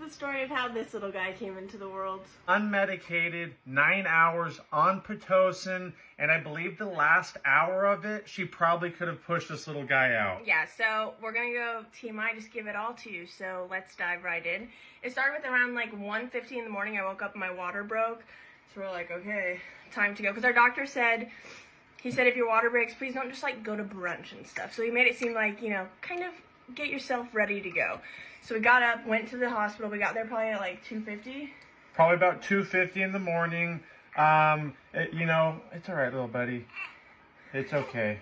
the story of how this little guy came into the world. Unmedicated, 9 hours on Pitocin, and I believe the last hour of it, she probably could have pushed this little guy out. Yeah, so we're gonna go TMI, just give it all to you. So let's dive right in. It started with around like 1:50 in the morning. I woke up and my water broke. So we're like, okay, time to go. Because our doctor said, he said if your water breaks, please don't just like go to brunch and stuff. So he made it seem like, you know, kind of get yourself ready to go. So we got up, went to the hospital. We got there probably at like 2:50. Probably about 2:50 in the morning. You know, it's all right, little buddy. It's okay.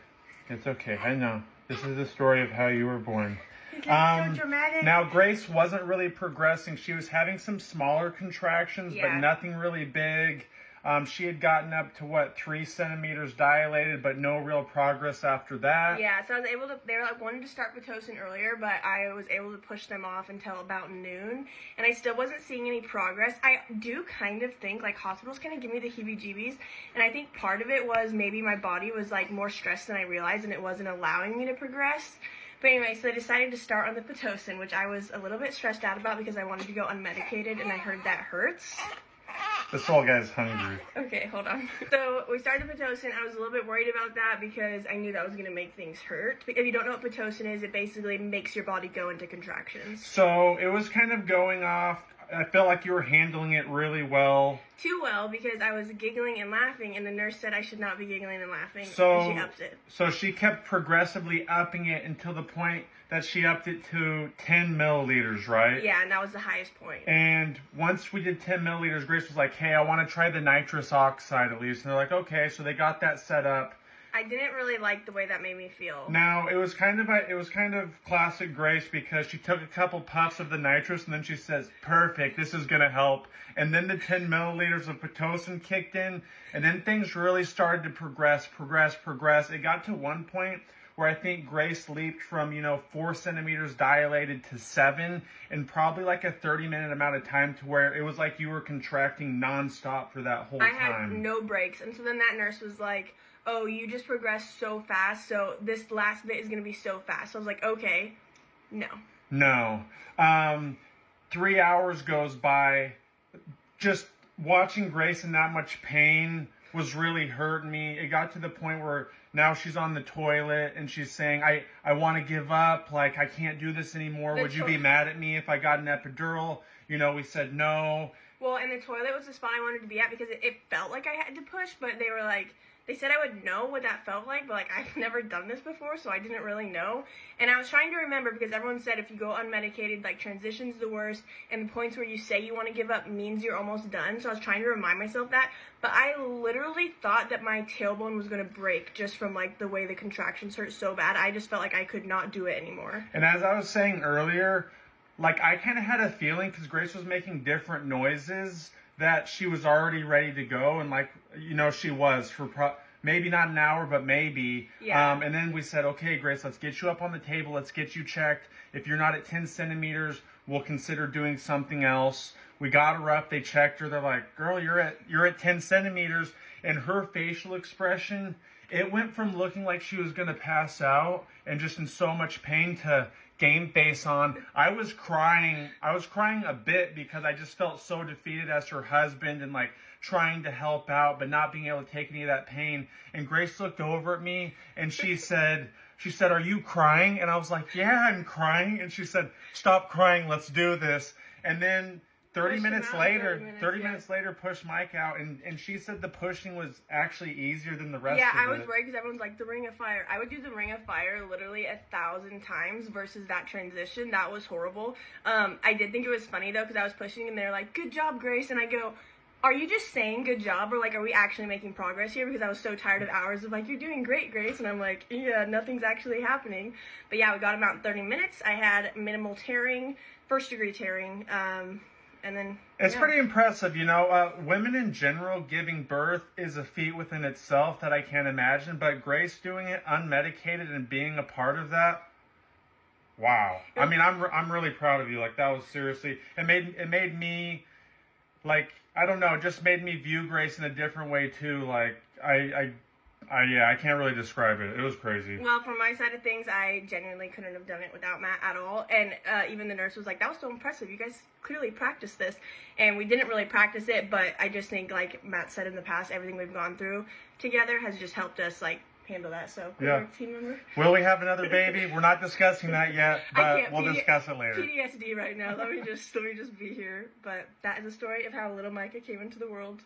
It's okay. I know. This is the story of how you were born. So dramatic. Now, Grace wasn't really progressing. She was having some smaller contractions, but nothing really big. She had gotten up to, 3 centimeters dilated, but no real progress after that. Yeah, so I was able to, they were like wanting to start Pitocin earlier, but I was able to push them off until about noon, and I still wasn't seeing any progress. I do kind of think, like, hospitals kind of give me the heebie-jeebies, and I think part of it was maybe my body was, like, more stressed than I realized, and it wasn't allowing me to progress. But anyway, so I decided to start on the Pitocin, which I was a little bit stressed out about because I wanted to go unmedicated, and I heard that hurts. This little guy's hungry. Okay, hold on. So we started Pitocin. I was a little bit worried about that because I knew that was going to make things hurt. If you don't know what Pitocin is, it basically makes your body go into contractions. So it was kind of going off. I felt like you were handling it really well. Too well, because I was giggling and laughing, and the nurse said I should not be giggling and laughing, and she upped it. So she kept progressively upping it until the point that she upped it to 10 milliliters, right? Yeah, and that was the highest point. And once we did 10 milliliters, Grace was like, hey, I want to try the nitrous oxide at least. And they're like, okay, so they got that set up. I didn't really like the way that made me feel. Now, it was kind of classic Grace because she took a couple puffs of the nitrous and then she says, perfect, this is going to help. And then the 10 milliliters of Pitocin kicked in, and then things really started to progress. It got to one point where I think Grace leaped from, 4 centimeters dilated to 7 in probably like a 30-minute amount of time, to where it was like you were contracting nonstop for that whole time. I had no breaks. And so then that nurse was like, oh, you just progressed so fast, so this last bit is going to be so fast. So I was like, okay, no. No. 3 hours goes by. Just watching Grace in that much pain was really hurting me. It got to the point where now she's on the toilet and she's saying, I want to give up. Like, I can't do this anymore. Would you be mad at me if I got an epidural? We said no. Well, and the toilet was the spot I wanted to be at because it felt like I had to push, but they were like, they said I would know what that felt like, but like I've never done this before, so I didn't really know. And I was trying to remember because everyone said if you go unmedicated, like transition's the worst, and the points where you say you want to give up means you're almost done. So I was trying to remind myself that, but I literally thought that my tailbone was going to break just from like the way the contractions hurt so bad. I just felt like I could not do it anymore. And as I was saying earlier, like I kind of had a feeling because Grace was making different noises that she was already ready to go, and like, she was for maybe not an hour, but maybe. Yeah. And then we said, okay, Grace, let's get you up on the table. Let's get you checked. If you're not at 10 centimeters, we'll consider doing something else. We got her up. They checked her. They're like, girl, you're at 10 centimeters. And her facial expression, it went from looking like she was going to pass out and just in so much pain to game face on. I was crying a bit because I just felt so defeated as her husband and like trying to help out but not being able to take any of that pain. And Grace looked over at me and she said, are you crying? And I was like, yeah, I'm crying. And she said, stop crying, let's do this. And then 30 minutes later, push Mike out, and she said the pushing was actually easier than the rest of it. Yeah, I was worried because everyone's like, the ring of fire. I would do the ring of fire literally 1,000 times versus that transition. That was horrible. I did think it was funny, though, because I was pushing, and they're like, good job, Grace, and I go, are you just saying good job, or like, are we actually making progress here? Because I was so tired of hours of like, you're doing great, Grace, and I'm like, yeah, nothing's actually happening. But yeah, we got about 30 minutes. I had minimal tearing, first-degree tearing, and then it's pretty impressive, women in general giving birth is a feat within itself that I can't imagine, but Grace doing it unmedicated and being a part of that, wow. I mean, I'm really proud of you. Like, that was seriously, it made me, like, I don't know, it just made me view Grace in a different way too. Like, I I can't really describe it. It was crazy. Well, from my side of things, I genuinely couldn't have done it without Matt at all. And even the nurse was like, that was so impressive. You guys clearly practiced this. And we didn't really practice it, but I just think, like Matt said in the past, everything we've gone through together has just helped us, like, handle that. So, yeah. Team member. Will we have another baby? We're not discussing that yet, but we'll discuss it later. PTSD right now. Let me just be here. But that is the story of how little Micah came into the world.